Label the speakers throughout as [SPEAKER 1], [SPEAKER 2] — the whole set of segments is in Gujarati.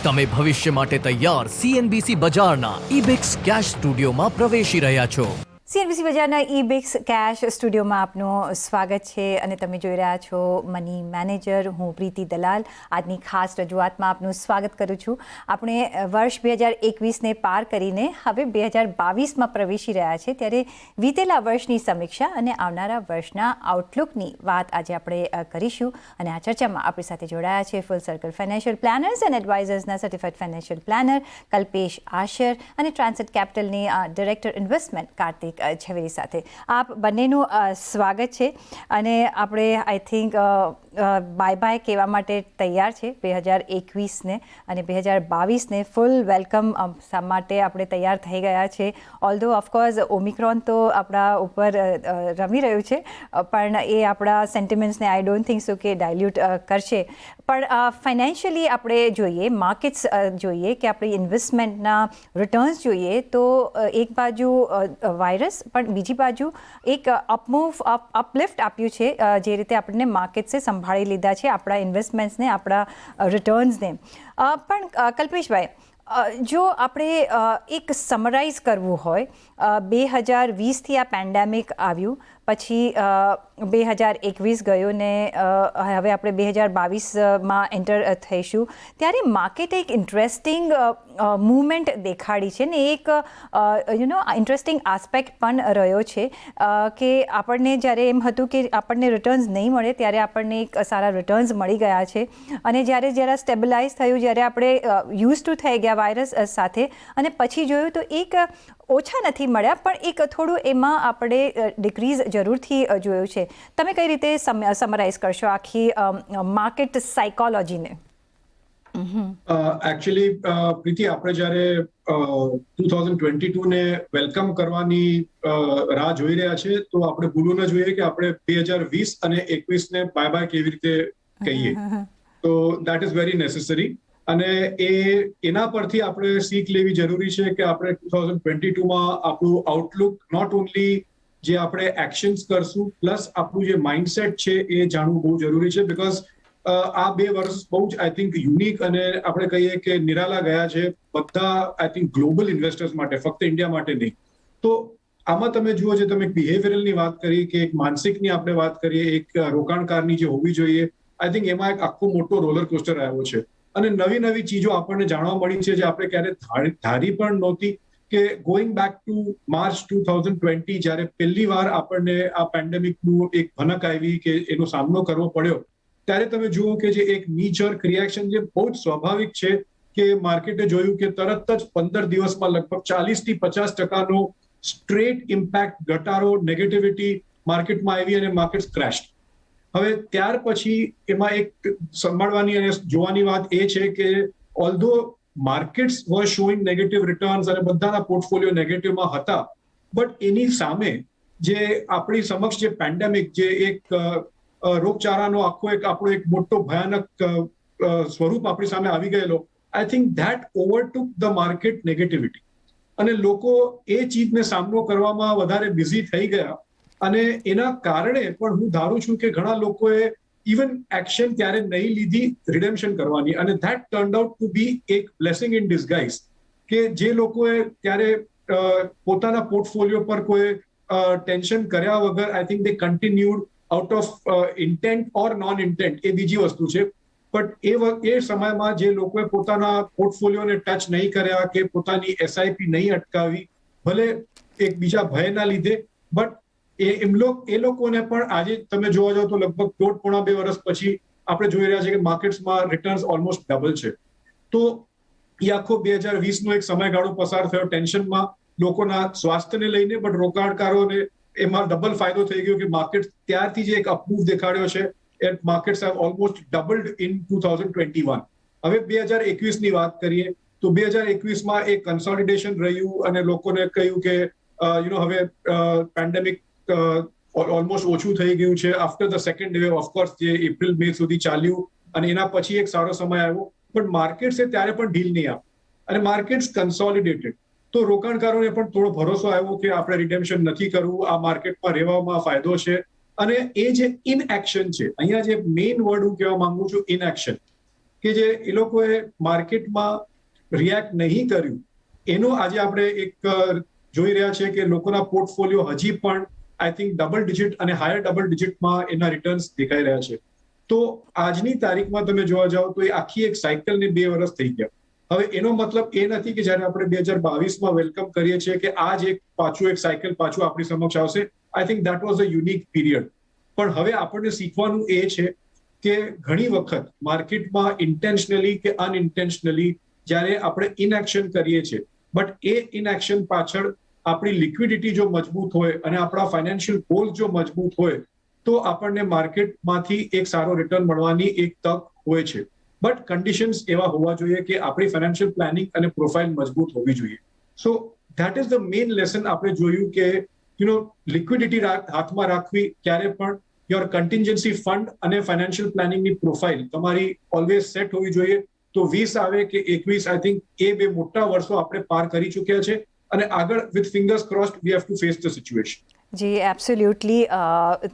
[SPEAKER 1] તમે ભવિષ્ય માટે તૈયાર CNBC બજારના ઇબિક્સ કેશ સ્ટુડિયોમાં પ્રવેશી રહ્યા છો.
[SPEAKER 2] CNBC બજારના ઇબિક્સ કેશ સ્ટુડિયોમાં આપનું સ્વાગત છે અને તમે જોઈ રહ્યા છો મની મેનેજર. હું પ્રીતિ દલાલ આજની ખાસ રજૂઆતમાં આપનું સ્વાગત કરું છું. આપણે વર્ષ 2021ને પાર કરીને હવે 2022માં પ્રવેશી રહ્યા છે, ત્યારે વીતેલા વર્ષની સમીક્ષા અને આવનારા વર્ષના આઉટલુકની વાત આજે આપણે કરીશું. અને આ ચર્ચામાં આપણી સાથે જોડાયા છે full circle financial planners and એડવાઇઝર્સના certified financial planner Kalpesh Ashar અને ટ્રાન્સેટ કેપિટલની ડિરેક્ટર ઇન્વેસ્ટમેન્ટ કાર્તિક ઝવેરી સાથે. આપ બંનેનું સ્વાગત છે. અને આપણે આઈ થિંક બાય બાય કહેવા માટે તૈયાર છે 2021ને, અને 2022ને ફૂલ વેલકમ માટે આપણે તૈયાર થઈ ગયા છે. ઓલ્ધો ઓફકોર્સ ઓમિક્રોન તો આપણા ઉપર રમી રહ્યું છે, પણ એ આપણા સેન્ટિમેન્ટ્સને આઈ ડોન્ટ થિંક સો કે ડાયલ્યુટ કરશે. પણ ફાઇનાન્શિયલી આપણે જોઈએ, માર્કેટ્સ જોઈએ, કે આપણી ઇન્વેસ્ટમેન્ટના રિટર્ન્સ જોઈએ, તો એક બાજુ વાયરસ પણ બીજી બાજુ એક અપલિફ્ટ આપ્યું છે, જે રીતે આપણને માર્કેટ્સે સંભાળી લીધા છે આપણા ઇન્વેસ્ટમેન્ટ્સને, આપણા રિટર્ન્સને. પણ કલ્પેશભાઈ, જો આપણે એક સમરાઇઝ કરવું હોય, 2020થી આ પેન્ડેમિક આવ્યું, પછી 2021 ગયો ને હવે આપણે 2022માં એન્ટર થઈશું, ત્યારે માર્કેટે એક ઇન્ટરેસ્ટિંગ મૂવમેન્ટ દેખાડી છે ને એક ઇન્ટરેસ્ટિંગ આસ્પેક્ટ પણ રહ્યો છે કે આપણને જ્યારે એમ હતું કે આપણને રિટર્ન્સ નહીં મળે, ત્યારે આપણને એક સારા રિટર્ન્સ મળી ગયા છે. અને જ્યારે જરા સ્ટેબિલાઇઝ થયું, જ્યારે આપણે યુઝ ટુ થઈ ગયા વાયરસ સાથે, અને પછી જોયું તો એક ઓછા નથી મળ્યા, પણ એક થોડું એમાં આપણે ડિક્રીઝ જરૂરથી જોયું છે. તમે કઈ રીતે સમરાઇઝ કરશો આખી માર્કેટ સાયકોલોજીને?
[SPEAKER 3] એકચ્યુઅલી પ્રીતિ, આપણે જ્યારે 2022ને વેલકમ કરવાની રાહ જોઈ રહ્યા છે, તો આપણે ભૂલવું ન જોઈએ કે આપણે 2020 અને 21ને બાય બાય કેવી રીતે કહીએ. તો દેટ ઇઝ વેરી નેસેસરી. અને એના પરથી આપણે શીખ લેવી જરૂરી છે કે આપણે 2022માં આપણું આઉટલુક નોટ ઓનલી જે આપણે એક્શન્સ કરશું, પ્લસ આપણું જે માઇન્ડસેટ છે એ જાણવું બહુ જરૂરી છે. બીકોઝ આ 2 વર્ષ બહુ જ આઈ થિંક યુનિક અને આપણે કહીએ કે નિરાલા ગયા છે બધા આઈ થિંક ગ્લોબલ ઇન્વેસ્ટર્સ માટે, ફક્ત ઇન્ડિયા માટે નહીં. તો આમાં તમે જુઓ, જે તમે બિહેવિયરલની વાત કરી, કે એક માનસિકની આપણે વાત કરીએ, એક રોકાણકારની જે હોવી જોઈએ, આઈ થિંક એમાં એક આખો મોટો રોલર કોસ્ટર આવ્યો છે. અને નવી નવી ચીજો આપણને જાણવા મળી છે જે આપણે ક્યારે ધારી પણ નહોતી. કે ગોઈંગ બેક ટુ માર્ચ 2020, જ્યારે પહેલી વાર આપણને આ પેન્ડેમિકનું એક ભનક આવી, કે એનો સામનો કરવો પડ્યો, ત્યારે તમે જુઓ કે જે એક નીચર્ક રિએક્શન જે બહુ જ સ્વાભાવિક છે, કે માર્કેટે જોયું કે તરત જ 15 દિવસમાં લગભગ 40-50% સ્ટ્રેટ ઇમ્પેક્ટ, ઘટાડો, નેગેટિવિટી માર્કેટમાં આવી અને માર્કેટ ક્રેશ. હવે ત્યાર પછી એમાં એક સંભાળવાની અને જોવાની વાત એ છે કે ઓલ્ધો માર્કેટ્સ વર શોઈંગ નેગેટિવ રિટર્ન્સ અને બધાના પોર્ટફોલિયો નેગેટિવમાં હતા, બટ એની સામે જે આપણી સમક્ષ જે પેન્ડેમિક, જે એક રોગચાળાનો આખો એક આપણો એક મોટો ભયાનક સ્વરૂપ આપણી સામે આવી ગયેલો, I think that overtook the market negativity. અને લોકો એ ચીજને સામનો કરવામાં વધારે બિઝી થઈ ગયા. અને એના કારણે પણ હું ધારું છું કે ઘણા લોકોએ ઇવન એક્શન ત્યારે નહીં લીધી રિડેમ્પશન કરવાની, અને ધેટ ટર્ન્ડ આઉટ ટુ બી એક બ્લેસિંગ ઇન ડિસગાઇઝ. કે જે લોકોએ ત્યારે પોતાના પોર્ટફોલિયો પર કોઈ ટેન્શન કર્યા વગર I think they continued out of intent or non intent, એ બીજી વસ્તુ છે. બટ એ સમયમાં જે લોકોએ પોતાના પોર્ટફોલિયોને ટચ નહીં કર્યા, કે પોતાની એસઆઈપી નહીં અટકાવી, ભલે એક બીજા ભયના લીધે, બટ એ લોકોને પણ આજે તમે જોવા જાવ તો લગભગ 1.5-2 વર્ષ પછી આપણે જોઈ રહ્યા છીએ કે માર્કેટ્સમાં રિટર્ન્સ ઓલમોસ્ટ ડબલ છે. તો એ આખો 2020નો એક સમયગાળો પસાર થયો ટેન્શનમાં, લોકોના સ્વાસ્થ્યને લઈને, બટ રોકાણકારોને એમાં ડબલ ફાયદો થઈ ગયો કે માર્કેટ ત્યારથી જે એક અપમૂવ દેખાડ્યો છે, એ માર્કેટ્સ હેવ ઓલમોસ્ટ ડબલ્ડ ઇન 2021. હવે 2021ની વાત કરીએ તો 2021માં એક કન્સોલિડેશન રહ્યું, અને લોકોને કહ્યું કે હવે પેન્ડેમિક ઓલમોસ્ટ ઓછું થઈ ગયું છે. After the second wave, of course જે એપ્રિલ મે સુધી ચાલ્યું, અને એના પછી એક સારો સમય આવ્યો, પણ માર્કેટ્સે ત્યારે પણ ઢીલ નહીં આપી, અને માર્કેટ્સ કન્સોલિડેટેડ. તો રોકાણકારોને પણ થોડો ભરોસો આવ્યો કે આપણે રિડેમ્પશન નથી કરવું, આ માર્કેટમાં રહેવામાં ફાયદો છે. અને એ જે ઇનએક્શન છે, અહીંયા જે મેઇન વર્ડ હું કહેવા માંગુ છું, ઇનએક્શન, કે જે એ લોકોએ માર્કેટમાં રિએક્ટ નહીં કર્યું એનું આજે આપણે એક જોઈ રહ્યા છે કે લોકોના પોર્ટફોલિયો હજી પણ આઈ થિંક ડબલ ડિજિટ અને હાયર ડબલ ડિજિટમાં એના રિટર્ન્સ દેખાઈ રહ્યા છે. તો આજની તારીખમાં તમે જોવા જાઓ તો એ આખી એક સાયકલને 2 વર્ષ થઈ ગયા. હવે એનો મતલબ એ નથી કે જ્યારે આપણે 2022માં વેલકમ કરીએ છીએ કે આ જ એક સાયકલ પાછું આપણી સમક્ષ આવશે. આઈ think that was a unique period. પણ હવે આપણને શીખવાનું એ છે કે ઘણી વખત માર્કેટમાં ઇન્ટેન્શનલી કે અનઇન્ટેન્શનલી જ્યારે આપણે ઇનએક્શન કરીએ છીએ, બટ એ ઇનએક્શન પાછળ આપણી લિક્વિડિટી જો મજબૂત હોય અને આપણા ફાઇનાન્શિયલ ગોલ્સ જો મજબૂત હોય તો આપણને માર્કેટમાંથી એક સારો રિટર્ન મળવાની એક તક હોય છે. બટ કન્ડિશન્સ એવા હોવા જોઈએ કે આપણી ફાઇનાન્શિયલ પ્લાનિંગ અને પ્રોફાઇલ મજબૂત હોવી જોઈએ. So that is the main lesson આપણે જોયું કે લિક્વિડિટી હાથમાં રાખવી ક્યારે પણ, યોર કન્ટિન્જન્સી ફંડ અને ફાઇનાન્શિયલ પ્લાનિંગની પ્રોફાઇલ તમારી ઓલવેઝ સેટ હોવી જોઈએ. તો 20 આવે કે 21 આઈ થિંક એ 2 મોટા વર્ષો આપણે પાર કરી ચૂક્યા છે અને આગળ with fingers crossed we have to face the situation.
[SPEAKER 2] જી એબ્સોલ્યુટલી.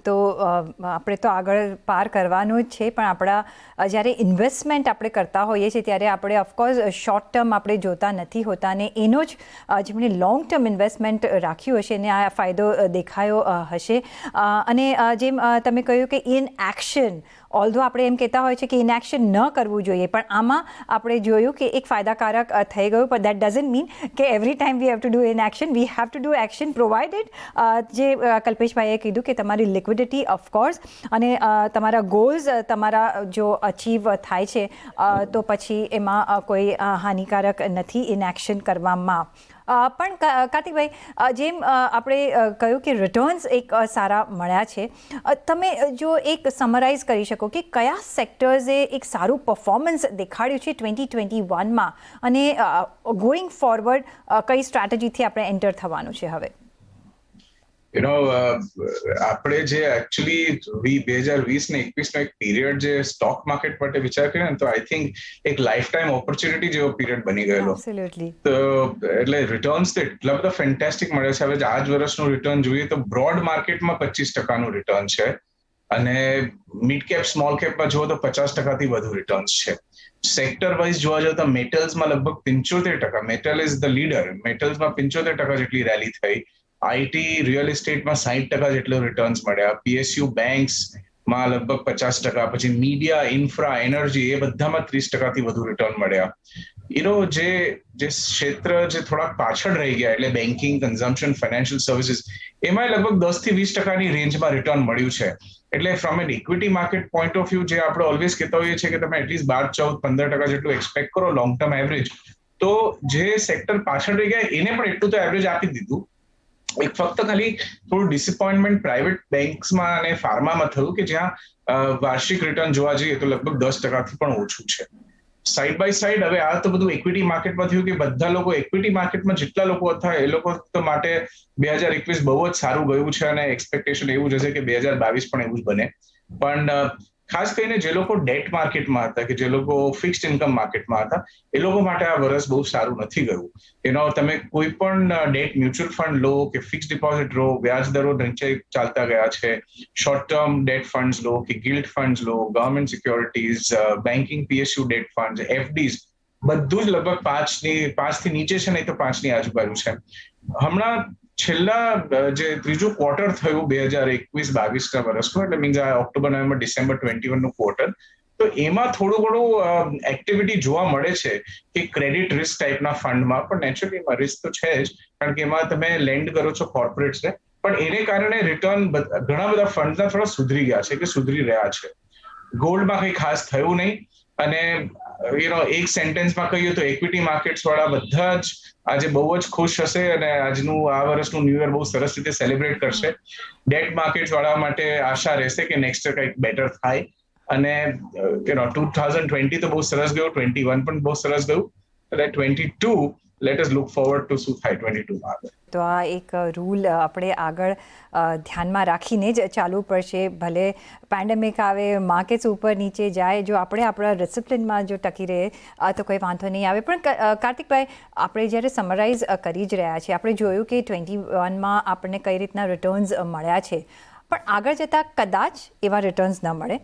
[SPEAKER 2] તો આપણે તો આગળ પાર કરવાનું જ છે, પણ આપણા જ્યારે ઇન્વેસ્ટમેન્ટ આપણે કરતા હોઈએ છીએ ત્યારે આપણે ઓફકોર્સ શોર્ટ ટર્મ આપણે જોતા નથી હોતા, અને એનો જ જેમણે લોંગ ટર્મ ઇન્વેસ્ટમેન્ટ રાખ્યું હશે એને આ ફાયદો દેખાયો હશે. અને જેમ તમે કહ્યું કે ઇન એક્શન, ઓલ્ધો આપણે એમ કહેતા હોય છે કે ઇનએક્શન ન કરવું જોઈએ, પણ આમાં આપણે જોયું કે એક ફાયદાકારક થઈ ગયું. પણ દેટ ડઝન્ટ મીન કે every time we have to do inaction. We have to do action provided જે કલ્પેશભાઈએ કીધું કે તમારી લિક્વિડિટી ઓફકોર્સ અને તમારા ગોલ્સ તમારા જો અચીવ થાય છે તો પછી એમાં કોઈ હાનિકારક નથી ઇનએક્શન કરવામાં. પણ કાર્તિકભાઈ, જેમ આપણે કહ્યું કે રિટર્ન્સ એક સારા મળ્યા છે, તમે જો એક સમરાઇઝ કરી શકો કે કયા સેક્ટર્સે એક સારું પરફોર્મન્સ દેખાડ્યું છે 2021માં, અને ગોઈંગ ફોરવર્ડ કઈ સ્ટ્રેટેજીથી આપણે એન્ટર થવાનું છે હવે?
[SPEAKER 4] આપણે જે એકચ્યુઅલી 2020 ને 21 નો એક પીરિયડ જે સ્ટોક માર્કેટ માટે વિચાર કર્યો ને, તો આઈ થિંક એક લાઈફ ટાઈમ ઓપોર્ચ્યુનિટી જેવો પીરિયડ બની ગયેલો. તો એટલે રિટર્ન્સ તો એટલા બધા ફેન્ટાસ્ટિક મળે છે. હવે આ જ વર્ષનું રિટર્ન જોઈએ તો બ્રોડ માર્કેટમાં 25% રિટર્ન છે, અને મિડ કેપ સ્મોલ કેપમાં જુઓ તો 50%થી વધુ રિટર્ન્સ છે. સેક્ટર વાઇઝ જોવા જાવ તો મેટલ્સમાં લગભગ 75%, મેટલ ઇઝ ધ લીડર, મેટલ્સમાં 75% જેટલી રેલી થઈ. આઈટી રિયલ એસ્ટેટમાં 60% જેટલો રિટર્ન્સ મળ્યા. પીએસયુ બેંક્સમાં લગભગ 50%, પછી મીડિયા, ઇન્ફ્રા, એનર્જી એ બધામાં 30%થી વધુ રિટર્ન મળ્યા. જે ક્ષેત્ર જે થોડાક પાછળ રહી ગયા, એટલે બેન્કિંગ, કન્ઝમ્પશન, ફાઇનાન્શિયલ સર્વિસીસ, એમાં લગભગ 10 થી 20%ની રેન્જમાં રિટર્ન મળ્યું છે. એટલે from an equity market point of view જે આપણે ઓલવેઝ કહેતા હોઈએ છીએ કે તમે એટલીસ્ટ 12-14-15% જેટલું એક્સપેક્ટ કરો લોંગ ટર્મ એવરેજ, તો જે સેક્ટર પાછળ રહી ગયા એને પણ એટલું તો એવરેજ આપી દીધું. એક ફક્ત ખાલી થોડું ડિસઅપોઇન્ટમેન્ટ પ્રાઇવેટ બેંક્સમાં અને ફાર્મામાં થયું કે જ્યાં વાર્ષિક રિટર્ન જોવા જઈએ તો લગભગ 10%થી પણ ઓછું છે. સાઈડ બાય સાઈડ હવે આ તો બધું ઇક્વિટી માર્કેટમાં થયું કે બધા લોકો ઇક્વિટી માર્કેટમાં જેટલા લોકો હતા એ લોકો તો માટે 2021 બહુ જ સારું ગયું છે, અને એક્સપેક્ટેશન એવું જ હશે કે 2022 પણ એવું જ બને. પણ ખાસ કરીને જે લોકો ડેટ માર્કેટમાં હતા, કે જે લોકો ફિક્સ્ડ ઇન્કમ માર્કેટમાં હતા, એ લોકો માટે આ વર્ષ બહુ સારું નથી ગયું. તમે કોઈ પણ ડેટ મ્યુચ્યુઅલ ફંડ લો કે ફિક્સ્ડ ડિપોઝિટ લો, વ્યાજ દરો નીચે ચાલતા ગયા છે. શોર્ટ ટર્મ ડેટ ફંડ્સ લો કે ગિલ્ડ ફંડ્સ લો, government securities, banking, PSU debt funds, FDs, બધું જ લગભગ 5થી નીચે છે, નહીં તો 5ની આજુબાજુ છે. હમણાં છેલ્લા જે ત્રીજું ક્વાર્ટર થયું 2021-22ના વર્ષનું, એટલે મીન્સ આ ઓક્ટોબર, નવેમ્બર, ડિસેમ્બર 21નું ક્વાર્ટર, તો એમાં થોડું ઘણું એક્ટિવિટી જોવા મળે છે કે ક્રેડિટ રિસ્ક ટાઈપના ફંડમાં પણ નેચરલી એમાં રિસ્ક તો છે જ, કારણ કે એમાં તમે લેન્ડ કરો છો કોર્પોરેટ્સને, પણ એને કારણે રિટર્ન ઘણા બધા ફંડના થોડા સુધરી ગયા છે કે સુધરી રહ્યા છે. ગોલ્ડમાં કંઈ ખાસ થયું નહીં, અને એક સેન્ટેન્સમાં કહીએ તો ઇક્વિટી માર્કેટ્સ વાળા બધા જ આજે બહુ જ ખુશ હશે અને આજનું આ વર્ષનું ન્યૂ યર બહુ સરસ રીતે સેલિબ્રેટ કરશે. ડેટ માર્કેટ વાળા માટે આશા રહેશે કે નેક્સ્ટ યર કંઈક બેટર થાય, અને 2020 તો બહુ સરસ ગયું, 21 પણ બહુ સરસ ગયું, એટલે 22 let us look forward to શું થાય 22માં.
[SPEAKER 2] તો આ એક રૂલ આપણે આગળ ધ્યાનમાં રાખીને જ ચાલવું પડશે. ભલે પેન્ડેમિક આવે, માર્કેટ્સ ઉપર નીચે જાય, જો આપણે આપણા ડિસિપ્લિનમાં જો ટકી રહે તો કોઈ વાંધો નહીં આવે. પણ કાર્તિકભાઈ, આપણે જ્યારે સમરાઇઝ કરી જ રહ્યા છીએ, આપણે જોયું કે 21માં આપણને કઈ રીતના રિટર્ન્સ મળ્યા છે. પણ આગળ જતાં કદાચ એવા રિટર્ન્સ ન મળે,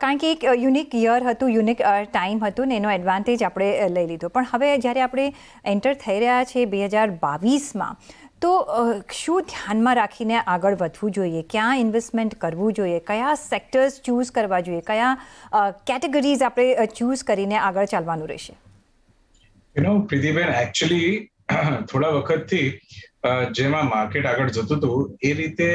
[SPEAKER 2] કારણ કે એક યુનિક યર હતું, યુનિક ટાઈમ હતું ને એનો એડવાન્ટેજ આપણે લઈ લીધો. પણ હવે જ્યારે આપણે એન્ટર થઈ રહ્યા છીએ 2022માં, તો શું ધ્યાનમાં રાખીને આગળ વધવું જોઈએ? ક્યાં ઇન્વેસ્ટમેન્ટ કરવું જોઈએ? કયા સેક્ટર્સ ચૂઝ કરવા જોઈએ? કયા કેટેગરીઝ આપણે ચૂઝ કરીને આગળ ચાલવાનું રહેશે?
[SPEAKER 4] પ્રીતિબેન, એકચ્યુઅલી થોડા વખતથી જેમાં માર્કેટ આગળ જતું હતું એ રીતે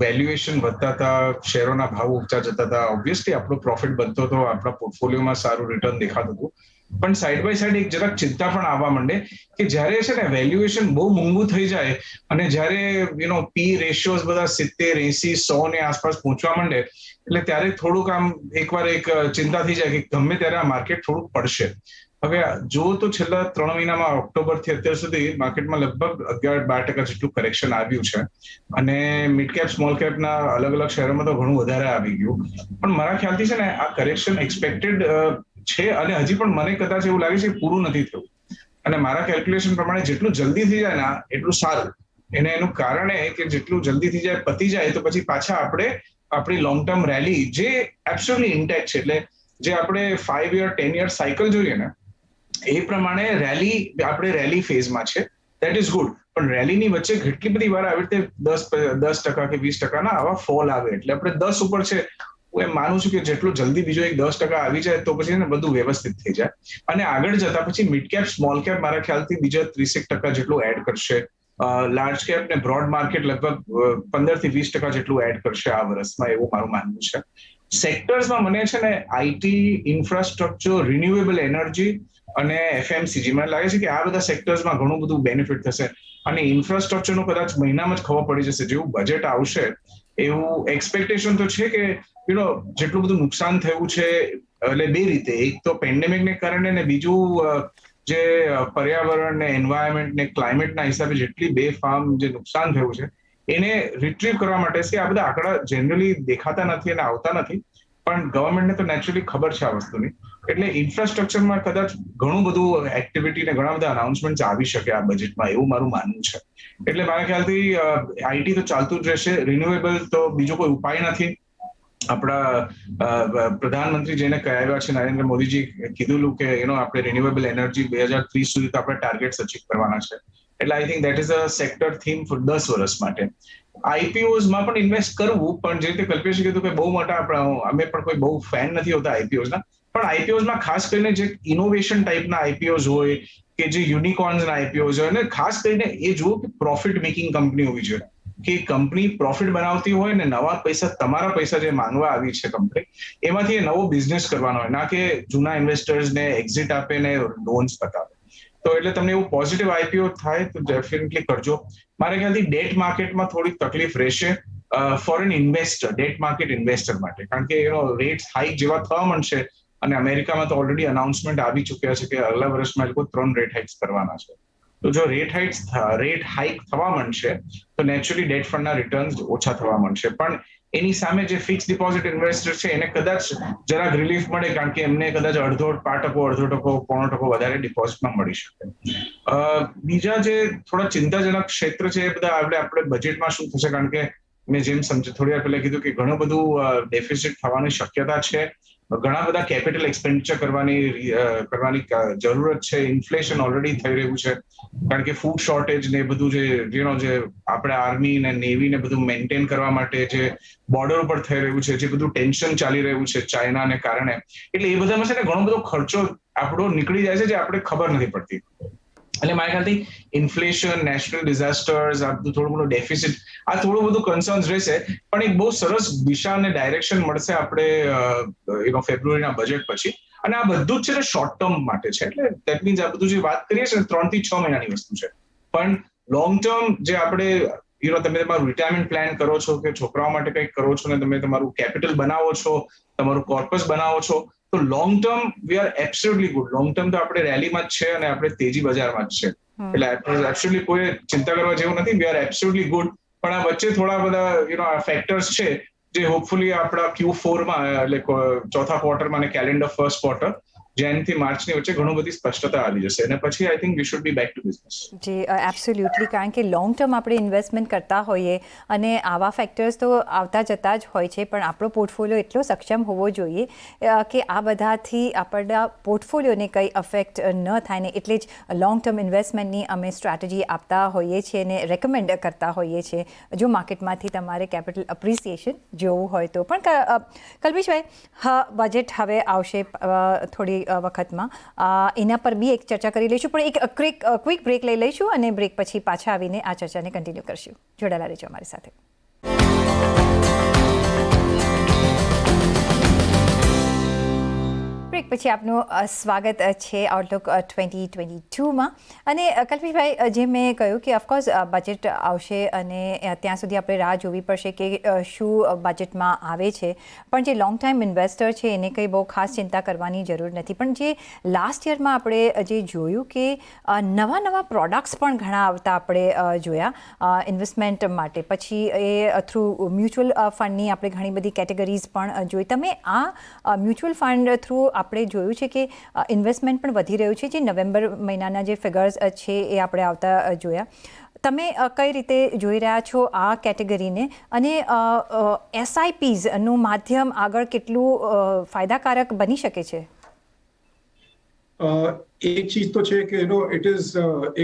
[SPEAKER 4] વેલ્યુએશન વધતા હતા, શેરોના ભાવ ઊંચા જતા હતા, ઓબ્વિયસલી આપણો પ્રોફિટ બનતો હતો, આપણા પોર્ટફોલિયોમાં સારું રિટર્ન દેખાતું હતું. પણ સાઈડ બાય સાઈડ એક જરાક ચિંતા પણ આવવા માંડે કે જ્યારે છે ને વેલ્યુએશન બહુ મોંઘું થઈ જાય અને જ્યારે પી રેશિયોઝ બધા 70, 80, 100 ની આસપાસ પહોંચવા માંડે, એટલે ત્યારે થોડુંક આમ એકવાર એક ચિંતા થઈ જાય કે ગમે ત્યારે આ માર્કેટ થોડુંક પડશે. હવે જો તો છેલ્લા 3 મહિનામાં ઓક્ટોબરથી અત્યાર સુધી માર્કેટમાં લગભગ 11-12% જેટલું કરેક્શન આવ્યું છે અને મિડ કેપ સ્મોલ કેપના અલગ અલગ શેરોમાં તો ઘણું વધારે આવી ગયું. પણ મારા ખ્યાલથી છે ને આ કરેક્શન એક્સપેક્ટેડ છે અને હજી પણ મને કદાચ એવું લાગે છે કે પૂરું નથી થયું. અને મારા કેલ્ક્યુલેશન પ્રમાણે જેટલું જલ્દી થઈ જાય ને એટલું સારું. એનું કારણ એ કે જેટલું જલ્દી થઈ જાય, પતી જાય, તો પછી પાછા આપણે આપણી લોંગ ટર્મ રેલી જે એબ્સોલ્યુટલી ઇન્ટેક્ટ છે, એટલે જે આપણે 5 year 10 year સાયકલ જોઈએ ને એ પ્રમાણે આપણે રેલી ફેઝમાં છે, ધેટ ઇઝ ગુડ. પણ રેલીની વચ્ચે કેટલી બધી વાર આવી રીતે 10% કે 20% આવા ફોલ આવે, એટલે આપણે 10 ઉપર છે, હું એમ માનું છું કે જેટલું જલ્દી બીજો એક 10% આવી જાય તો પછી બધું વ્યવસ્થિત થઈ જાય. અને આગળ જતા પછી મિડ કેપ સ્મોલ કેપ મારા ખ્યાલથી બીજા 30% જેટલું એડ કરશે. લાર્જ કેપ ને બ્રોડ માર્કેટ લગભગ 15-20% જેટલું એડ કરશે આ વર્ષમાં, એવું મારું માનવું છે. સેક્ટર્સમાં મને છે ને આઈટી, ઇન્ફ્રાસ્ટ્રક્ચર, રિન્યુએબલ એનર્જી અને FMCG મને લાગે છે કે આ બધા સેક્ટર્સમાં ઘણું બધું બેનિફિટ થશે. અને ઇન્ફ્રાસ્ટ્રક્ચરનું કદાચ મહિનામાં જ ખબર પડી જશે, જેવું બજેટ આવશે એવું એક્સપેક્ટેશન તો છે કે જેટલું બધું નુકસાન થયું છે, એટલે બે રીતે, એક તો પેન્ડેમિકને કારણે ને બીજું જે પર્યાવરણ ને એન્વાયરમેન્ટ ને ક્લાઇમેટના હિસાબે જેટલી બેફામ જે નુકસાન થયું છે એને રિટ્રીવ કરવા માટે છે. આ બધા આંકડા જનરલી દેખાતા નથી અને આવતા નથી, પણ ગવર્મેન્ટને તો નેચરલી ખબર છે આ વસ્તુની. એટલે ઇન્ફ્રાસ્ટ્રક્ચરમાં કદાચ ઘણું બધું એક્ટિવિટી ને ઘણા બધા અનાઉન્સમેન્ટ આવી શકે આ બજેટમાં, એવું મારું માનવું છે. એટલે મારા ખ્યાલથી આઈટી તો ચાલતું જ રહેશે. રિન્યુએબલ તો બીજો કોઈ ઉપાય નથી. આપણા પ્રધાનમંત્રી જેને કહેવાયા છે નરેન્દ્ર મોદીજી કીધું કે આપણે રિન્યુએબલ એનર્જી 2030 સુધી તો આપણે ટાર્ગેટ્સ અચીવ કરવાના છે. એટલે I think that is a sector theme for 10 વર્ષ માટે. આઈપીઓઝમાં પણ ઇન્વેસ્ટ કરવું, પણ જે રીતે કલ્પેશે કીધું કે બહુ મોટા અમે પણ કોઈ બહુ ફેન નથી હોતા આઈપીઓઝના, પણ આઈપીઓઝમાં ખાસ કરીને જે ઇનોવેશન ટાઈપના આઈપીઓઝ હોય કે જે યુનિકોર્ન્સના આઈપીઓઝ હોય, અને ખાસ કરીને એ જુઓ કે પ્રોફિટ મેકિંગ કંપની હોવી જોઈએ, કે કંપની પ્રોફિટ બનાવતી હોય ને નવા પૈસા, તમારા પૈસા જે માંગવા આવી છે કંપની, એમાંથી નવો બિઝનેસ કરવાનો હોય, ના કે જૂના ઇન્વેસ્ટર્સને એક્ઝિટ આપે ને લોન્સ બતાવે. તો એટલે તમને એવું પોઝિટિવ આઈપીઓ થાય તો ડેફિનેટલી કરજો. મારા ખ્યાલથી ડેટ માર્કેટમાં થોડી તકલીફ રહેશે for an investor, debt market investor માટે, કારણ કે રેટ્સ હાઈક જેવા થવા માંડશે અને અમેરિકામાં તો ઓલરેડી અનાઉન્સમેન્ટ આવી ચુક્યા છે કે આગલા વર્ષમાં લોકો 3 રેટ હાઇક્સ કરવાના છે. તો જો રેટ હાઇક થવા માંડશે તો નેચરલી ડેટ ફંડના રિટર્ન્સ ઓછા થવા માંડશે. પણ એની સામે જે ફિક્સ ડિપોઝિટ ઇન્વેસ્ટર છે એને કદાચ જરાક રિલીફ મળે, કારણ કે એમને કદાચ 0.5%, 1% વધારે ડિપોઝિટમાં મળી શકે. બીજા જે થોડા ચિંતાજનક ક્ષેત્ર છે એ બધા આપણે બજેટમાં શું થશે, કારણ કે મેં જેમ થોડી વાર પહેલા કીધું કે ઘણું બધું ડેફિસિટ થવાની શક્યતા છે, ઘણા બધા કેપિટલ એક્સપેન્ડિચર કરવાની જરૂરત છે. ઇન્ફ્લેશન ઓલરેડી થઈ રહ્યું છે, કારણ કે ફૂડ શોર્ટેજ ને બધું જે આપણે આર્મી ને નેવી ને બધું મેન્ટેન કરવા માટે જે બોર્ડર ઉપર થઈ રહ્યું છે, જે બધું ટેન્શન ચાલી રહ્યું છે ચાઇનાને કારણે, એટલે એ બધામાં છે ને ઘણો બધો ખર્ચો આપણો નીકળી જાય છે જે આપણે ખબર નથી પડતી. એટલે મારા ખ્યાલથી ઇન્ફ્લેશન, નેશનલ ડિઝાસ્ટર્સ, આ બધું થોડું ઘણું ડેફિસિટ, આ થોડું બધું કન્સર્ન્સ રહેશે. પણ એક બહુ સરસ દિશા અને ડાયરેક્શન મળશે આપણે ફેબ્રુઆરીના બજેટ પછી. અને આ બધું જ છે ને શોર્ટ ટર્મ માટે છે, એટલે દેટ મીન્સ આ બધું જે વાત કરીએ છીએ 3 થી 6 મહિનાની વસ્તુ છે. પણ લોંગ ટર્મ જે આપણે તમે તમારું રિટાયરમેન્ટ પ્લાન કરો છો કે છોકરાઓ માટે કંઈક કરો છો ને તમે તમારું કેપિટલ બનાવો છો, તમારું કોર્પસ બનાવો છો, તો long term we are absolutely good. Long term તો આપણે રેલીમાં જ છે અને આપણે તેજી બજારમાં જ છે, એટલે એબ્સોલ્યુટલી કોઈ ચિંતા કરવા જેવું નથી. We are absolutely good. પણ આ વચ્ચે થોડા બધા ફેક્ટર્સ છે જે હોપફુલી આપણા Q4માં, એટલે ચોથા ક્વાર્ટરમાં અને કેલેન્ડર ફર્સ્ટ ક્વાર્ટર, જાન્યુઆરી થી માર્ચની વચ્ચે ઘણું બધી સ્પષ્ટતા આવી જશે અને પછી I think we should be back to business.
[SPEAKER 2] જી એબ્સોલ્યુટલી, કારણ કે લોંગ ટર્મ આપણે ઇન્વેસ્ટમેન્ટ કરતા હોઈએ અને આવા ફેક્ટર્સ તો આવતા જતા જ હોય છે, પણ આપણો પોર્ટફોલિયો એટલો સક્ષમ હોવો જોઈએ કે આ બધાથી આપણા પોર્ટફોલિયોને કંઈ અફેક્ટ ન થાય ને, એટલે જ લોંગ ટર્મ ઇન્વેસ્ટમેન્ટની અમે સ્ટ્રેટેજી આપતા હોઈએ છીએ અને રેકમેન્ડ કરતા હોઈએ છીએ જો માર્કેટમાંથી તમારે કેપિટલ અપ્રિસિએશન જોવું હોય તો. પણ કલ્પેશભાઈ, બજેટ હવે આવશે થોડી વખતમાં, એના પર બી એક ચર્ચા કરી લઈશું, પણ એક ક્વિક બ્રેક લઈ લઈશું અને બ્રેક પછી પાછા આવીને આ ચર્ચાને કન્ટિન્યુ કરશું. જોડાયેલા રહેજો અમારી સાથે. બ્રેક પછી આપનું સ્વાગત છે આઉટલુક 2022માં. અને કલ્પેશભાઈ, જે મેં કહ્યું કે ઓફકોર્સ બજેટ આવશે અને ત્યાં સુધી આપણે રાહ જોવી પડશે કે શું બજેટમાં આવે છે, પણ જે લોંગ ટાઈમ ઇન્વેસ્ટર છે એને કંઈ બહુ ખાસ ચિંતા કરવાની જરૂર નથી. પણ જે લાસ્ટ યરમાં આપણે જે જોયું કે નવા પ્રોડક્ટ્સ પણ ઘણા આવતા આપણે જોયા ઇન્વેસ્ટમેન્ટ માટે, પછી એ થ્રુ મ્યુચ્યુઅલ ફંડની આપણે ઘણી બધી કેટેગરીઝ પણ જોઈ. તમે આ મ્યુચ્યુઅલ ફંડ થ્રુ આપણે જોયું છે કે ઇન્વેસ્ટમેન્ટ પણ વધી રહ્યું છે, જે નવેમ્બર મહિનાના જે ફિગર્સ છે એ આપણે આવતા જોયા. તમે કઈ રીતે જોઈ રહ્યા છો આ કેટેગરીને, અને એસઆઈપીઝનું માધ્યમ આગળ કેટલું ફાયદાકારક બની શકે છે?
[SPEAKER 3] એક ચીજ તો છે કે ઇટ ઇઝ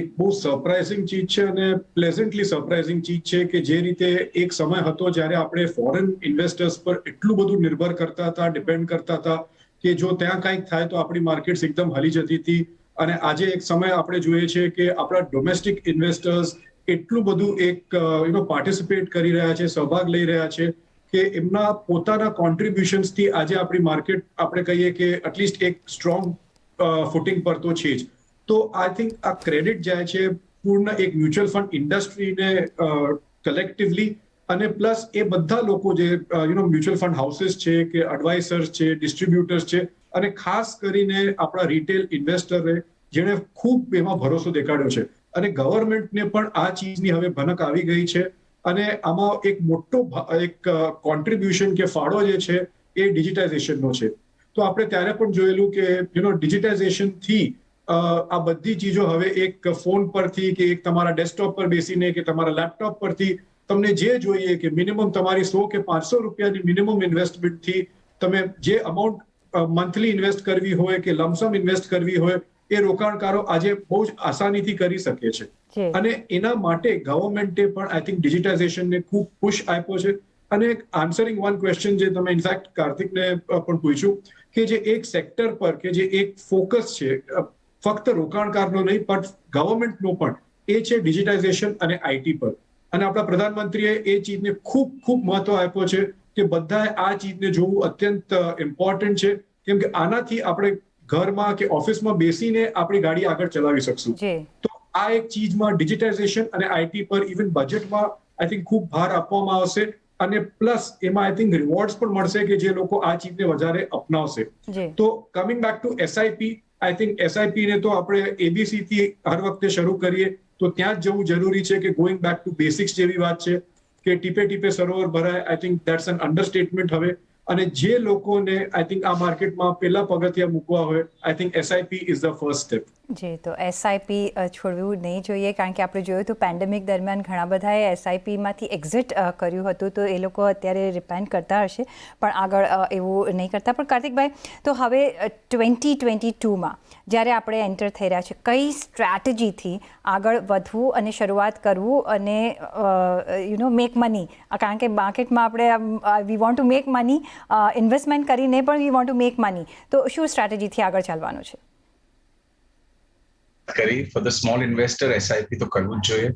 [SPEAKER 3] એક બહુ સરપ્રાઇઝિંગ ચીજ છે અને પ્લેઝન્ટલી સરપ્રાઇઝિંગ ચીજ છે કે જે રીતે એક સમય હતો જ્યારે આપણે ફોરેન ઇન્વેસ્ટર્સ પર એટલું બધું નિર્ભર કરતા હતા, ડિપેન્ડ કરતા હતા કે જો ત્યાં કંઈક થાય તો આપણી માર્કેટ્સ એકદમ હલી જતી હતી. અને આજે એક સમય આપણે જોઈએ છે કે આપણા ડોમેસ્ટિક ઇન્વેસ્ટર્સ એટલું બધું એક પાર્ટિસિપેટ કરી રહ્યા છે, સહભાગ લઈ રહ્યા છે કે એમના પોતાના કોન્ટ્રીબ્યુશન્સથી આજે આપણી માર્કેટ આપણે કહીએ કે એટલીસ્ટ એક સ્ટ્રોંગ ફૂટિંગ પર તો છે જ. તો આઈ થિંક આ ક્રેડિટ જાય છે પૂર્ણ એક મ્યુચ્યુઅલ ફંડ ઇન્ડસ્ટ્રીને કલેક્ટિવલી, અને પ્લસ એ બધા લોકો જે મ્યુચ્યુઅલ ફંડ હાઉસીસ છે કે એડવાઇસર્સ છે, ડિસ્ટ્રીબ્યુટર્સ છે, અને ખાસ કરીને આપણા રિટેલ ઇન્વેસ્ટરે જેણે ખૂબ એમાં ભરોસો દેખાડ્યો છે. અને ગવર્મેન્ટને પણ આ ચીજની હવે ભનક આવી ગઈ છે અને આમાં એક મોટો એક કોન્ટ્રીબ્યુશન કે ફાળો જે છે એ ડિજિટાઇઝેશનનો છે. તો આપણે ત્યારે પણ જોયેલું કે ડિજિટાઇઝેશનથી આ બધી ચીજો હવે એક ફોન પરથી કે એક તમારા ડેસ્કટોપ પર બેસીને કે તમારા લેપટોપ પરથી તમને જે જોઈએ કે મિનિમમ તમારી 100 કે 500 રૂપિયાની મિનિમમ ઇન્વેસ્ટમેન્ટથી તમે જે અમાઉન્ટ મંથલી ઇન્વેસ્ટ કરવી હોય કે લમસમ ઇન્વેસ્ટ કરવી હોય એ રોકાણકારો આજે બહુ જ આસાનીથી કરી શકે છે. અને એના માટે ગવર્મેન્ટે પણ આઈ થિંક ડિજિટાઇઝેશનને ખૂબ પુશ આપ્યો છે. અને આન્સરિંગ વન ક્વેશ્ચન જે તમે ઇનફેક્ટ કાર્તિકને પણ પૂછ્યું કે જે એક સેક્ટર પર કે જે એક ફોકસ છે ફક્ત રોકાણકારનો નહીં પણ ગવર્મેન્ટનો પણ, એ છે ડિજિટાઇઝેશન અને આઈટી પર. અને આપણા પ્રધાનમંત્રીએ એ ચીજને ખૂબ મહત્વ આપ્યો છે કે બધાએ આ ચીજને જોવું અત્યંત ઇમ્પોર્ટન્ટ છે, કેમ કે આનાથી આપણે ઘરમાં કે ઓફિસમાં બેસીને આપણી ગાડી આગળ ચલાવી શકશું. તો આ એક ચીજમાં ડિજિટાઇઝેશન અને આઈટી પર ઇવન બજેટમાં આઈ થિંક ખૂબ ભાર આપવામાં આવશે. અને પ્લસ એમાં આઈ થિંક રિવોર્ડ્સ પણ મળશે કે જે લોકો આ ચીજને વધારે અપનાવશે. તો coming back to SIP, I think SIP ને તો આપણે એબીસી થી હર વખતે શરૂ કરીએ તો ત્યાં જ જવું જરૂરી છે કે ગોઈંગ બેક ટુ બેસિક્સ જેવી વાત છે કે ટીપે ટીપે સરોવર ભરાય. આઈ થિંક ધેટ્સ એન અંડરસ્ટેટમેન્ટ હવે. અને જે લોકોને આઈ થિંક આ માર્કેટમાં પહેલા પગથિયા મૂકવા હોય, I think SIP is the first step.
[SPEAKER 2] જી, તો એસઆઈપી છોડવું નહીં જોઈએ, કારણ કે આપણે જોયું તો પેન્ડેમિક દરમિયાન ઘણા બધાએ એસઆઈપીમાંથી એક્ઝિટ કર્યું હતું, તો એ લોકો અત્યારે રિપેન્ટ કરતા હશે, પણ આગળ એવું નહીં કરતા. પણ કાર્તિકભાઈ, તો હવે 2022માં જ્યારે આપણે એન્ટર થઈ રહ્યા છે, કઈ સ્ટ્રેટેજીથી આગળ વધવું અને શરૂઆત કરવું અને મેક મની, કારણ કે માર્કેટમાં આપણે we want to make money, investment કરીને પણ we want to make money, તો શું સ્ટ્રેટેજીથી આગળ ચાલવાનું છે?
[SPEAKER 4] કરી for the small investor SIP તો કરવું જ જોઈએ.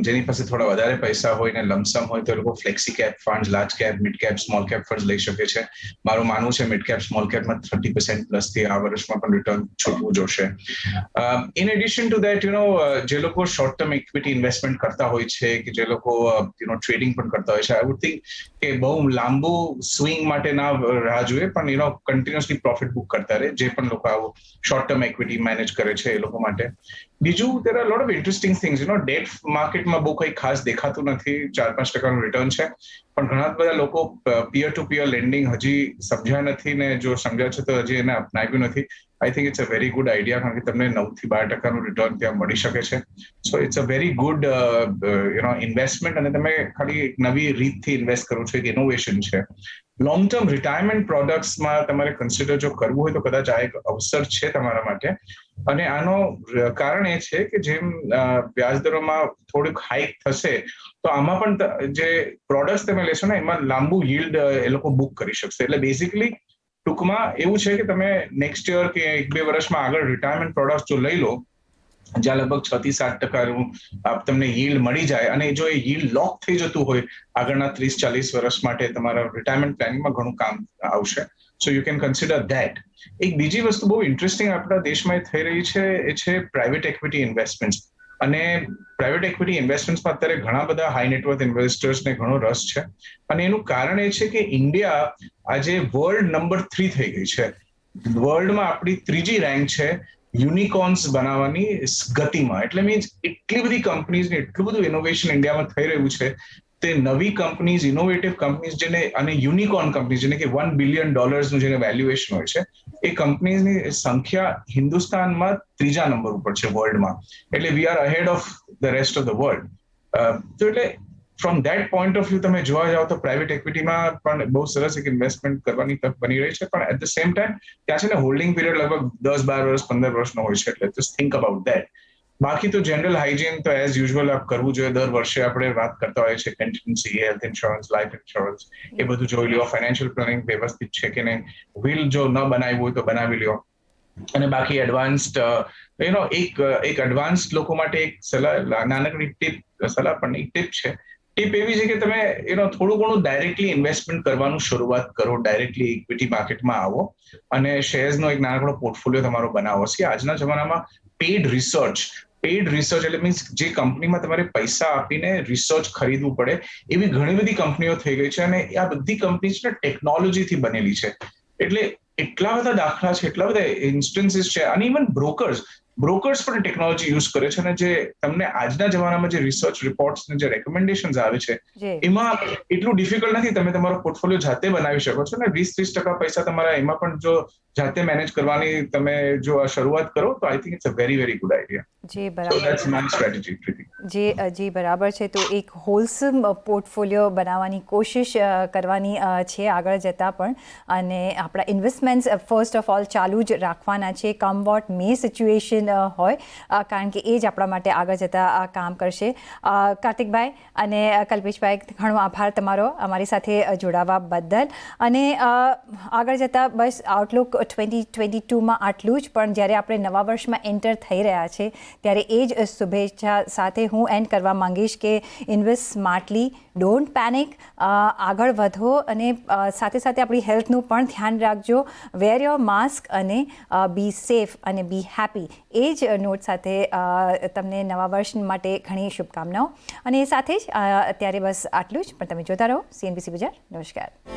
[SPEAKER 4] જેની પાસે થોડા વધારે પૈસા હોય ને લમસમ હોય તો એ લોકો flexi cap fund, large cap, mid cap, small cap fund લઈ શકે છે. મારું માનવું છે મિડ કેપ, સ્મોલ કેપમાં 30% પ્લસથી આ વર્ષમાં પણ રિટર્ન છૂટવું જોશે. ઇન એડિશન ટુ દેટ જે લોકો શોર્ટ ટર્મ ઇક્વિટી ઇન્વેસ્ટમેન્ટ કરતા હોય છે કે જે લોકો ટ્રેડિંગ પણ કરતા હોય છે, આઈ વુડ થિંક કે બહુ લાંબુ સ્વિંગ માટે ના રાહ જોઈએ, પણ કન્ટિન્યુઅસલી પ્રોફિટ બુક કરતા રહે. જે પણ લોકો આવું શોર્ટ ટર્મ ઇક્વિટી મેનેજ કરે છે છે એ લોકો માટે. બીજું there are a lot of interesting things, date માર્કેટમાં બહુ કંઈ ખાસ દેખાતું નથી, 4-5% રિટર્ન છે, પણ ઘણા બધા લોકો પિયર ટુ પિયર લેન્ડિંગ હજી સમજ્યા નથી, ને જો સમજ્યા છે તો હજી એને અપનાવ્યું નથી. I think it's a very good idea, કારણ કે તમને 9-12% રિટર્ન ત્યાં મળી શકે છે. So it's a very good investment, અને તમે ખાલી એક નવી રીતથી ઇન્વેસ્ટ કરો છો, એક ઇનોવેશન છે. લોંગ ટર્મ રિટાયરમેન્ટ પ્રોડક્ટ્સમાં તમારે કન્સિડર જો કરવું હોય તો કદાચ આ એક અવસર છે તમારા માટે. અને આનો કારણ એ છે કે જેમ વ્યાજદરોમાં થોડુંક હાઇક થશે તો આમાં પણ જે પ્રોડક્ટ્સ તમે લેશો ને એમાં લાંબુ yieldએ લોકો બુક કરી શકશે. એટલે બેઝિકલી ટૂંકમાં એવું છે કે તમે નેક્સ્ટ યર કે 1-2 વર્ષમાં આગળ રિટાયરમેન્ટ પ્રોડક્ટ્સ જો લઈ લો જ્યાં લગભગ 6-7% તમને yield મળી જાય, અને જો એ yield લોક થઈ જતું હોય આગળના 30-40 વર્ષ માટે તમારા રિટાયરમેન્ટ પ્લાનિંગમાં ઘણું કામ આવશે. So you can consider that. એક બીજી વસ્તુ બહુ ઇન્ટરેસ્ટિંગ આપણા દેશમાં થઈ રહી છે એ છે પ્રાઇવેટ ઇક્વિટી ઇન્વેસ્ટમેન્ટ. અને પ્રાઇવેટ ઇક્વિટી ઇન્વેસ્ટમેન્ટમાં અત્યારે ઘણા બધા હાઈ નેટવર્થ ઇન્વેસ્ટર્સને ઘણો રસ છે, અને એનું કારણ એ છે કે ઇન્ડિયા આજે વર્લ્ડ નંબર 3 થઈ ગઈ છે. વર્લ્ડમાં આપણી 3જી રેન્ક છે યુનિકોર્ન્સ બનાવવાની ગતિમાં. એટલે મીન્સ એટલી બધી કંપનીઝ ને એટલું બધું ઇનોવેશન ઇન્ડિયામાં થઈ રહ્યું છે. તે નવી કંપનીઝ, ઇનોવેટિવ કંપનીઝ જેને, અને યુનિકોર્ન કંપનીઝ જેને કે $1 બિલિયન નું જેને વેલ્યુએશન હોય છે, એ કંપનીઝની સંખ્યા હિન્દુસ્તાનમાં 3જા નંબર ઉપર છે વર્લ્ડમાં. એટલે we are ahead of the rest of the world. તો એટલે from that point of view તમે જોવા જાઓ તો પ્રાઇવેટ ઇક્વિટીમાં પણ બહુ સરસ એક ઇન્વેસ્ટમેન્ટ કરવાની તક બની રહી છે. પણ એટ ધ સેમ ટાઈમ ત્યાં છે ને હોલ્ડિંગ પીરિયડ લગભગ 10-12 વર્ષ 15 વર્ષનો હોય છે. એટલે જસ્ટ થિંક અબાઉટ ધેટ. બાકી તો જનરલ હાઇજીન તો એઝ યુઝ્યુઅલ કરવું જોઈએ. દર વર્ષે આપણે વાત કરતા હોઈએ છીએ contingency, health insurance, life insurance, એ બધું જોઈ લ્યો. ફાઇનાન્શિયલ પ્લાનિંગ વ્યવસ્થિત છે કે નહીં, વિલ જો ન બનાવ્યું હોય તો બનાવી લ્યો. અને બાકી એડવાન્સ્ડ એક એડવાન્સ લોકો માટે એક નાનકડી સલાહ પણ એક ટીપ છે. ટીપ એવી છે કે તમે થોડું ઘણું ડાયરેક્ટલી ઇન્વેસ્ટમેન્ટ કરવાનું શરૂઆત કરો. ડાયરેક્ટલી ઇક્વિટી માર્કેટમાં આવો અને શેર્સનો એક નાનકડો પોર્ટફોલિયો તમારો બનાવો. આજના જમાનામાં પેઇડ રિસર્ચ એટલે મીન્સ જે કંપનીમાં તમારે પૈસા આપીને રિસર્ચ ખરીદવું પડે એવી ઘણી બધી કંપનીઓ થઈ ગઈ છે, અને આ બધી કંપનીઝ ટેકનોલોજીથી બનેલી છે. એટલે એટલા બધા દાખલા છે, એટલા બધા ઇન્સ્ટન્સીસ છે. અને ઇવન બ્રોકર્સ પણ ટેકનોલોજી યુઝ કરે છે, અને જે તમને આજના જમાનામાં જે રિસર્ચ રિપોર્ટ્સ ને જે રેકમેન્ડેશન્સ આવે છે એમાં એટલું ડિફિકલ્ટ નથી. તમે તમારો પોર્ટફોલિયો જાતે બનાવી શકો છો, ને 20-30% પૈસા તમારા એમાં પણ જો જાતે મેનેજ કરવાની તમે જો શરૂઆત કરો તો I think it's a very very good idea.
[SPEAKER 2] જી બરાબર.
[SPEAKER 4] So that's my strategy Preeti.
[SPEAKER 2] જી બરાબર છે. તો એક હોલસમ પોર્ટફોલિયો બનાવવાની કોશિશ કરવાની છે આગળ જતાં પણ, અને આપણા ઇન્વેસ્ટમેન્ટ્સ ફર્સ્ટ ઓફ ઓલ ચાલુ જ રાખવાના છે, કમ વોટ મે સિચ્યુએશન હોય, કારણ કે એ જ આપણા માટે આગળ જતાં કામ કરશે. કાર્તિકભાઈ અને કલ્પેશભાઈ, ઘણો આભાર તમારો અમારી સાથે જોડાવા બદલ. અને આગળ જતાં બસ આઉટલુક 2022માં આટલું જ, પણ જ્યારે આપણે નવા વર્ષમાં એન્ટર થઈ રહ્યા છે ત્યારે એ જ શુભેચ્છા સાથે હું એન્ડ કરવા માંગીશ કે ઇન્વેસ્ટ સ્માર્ટલી, ડોન્ટ પેનિક, આગળ વધો, અને સાથે સાથે આપણી હેલ્થનું પણ ધ્યાન રાખજો. વેર યોર માસ્ક અને બી સેફ અને બી હેપી. એ જ નોટ સાથે તમને નવા વર્ષ માટે ઘણી શુભકામનાઓ. અને એ સાથે જ અત્યારે બસ આટલું જ, પણ તમે જોતા રહો CNBC બજાર. નમસ્કાર.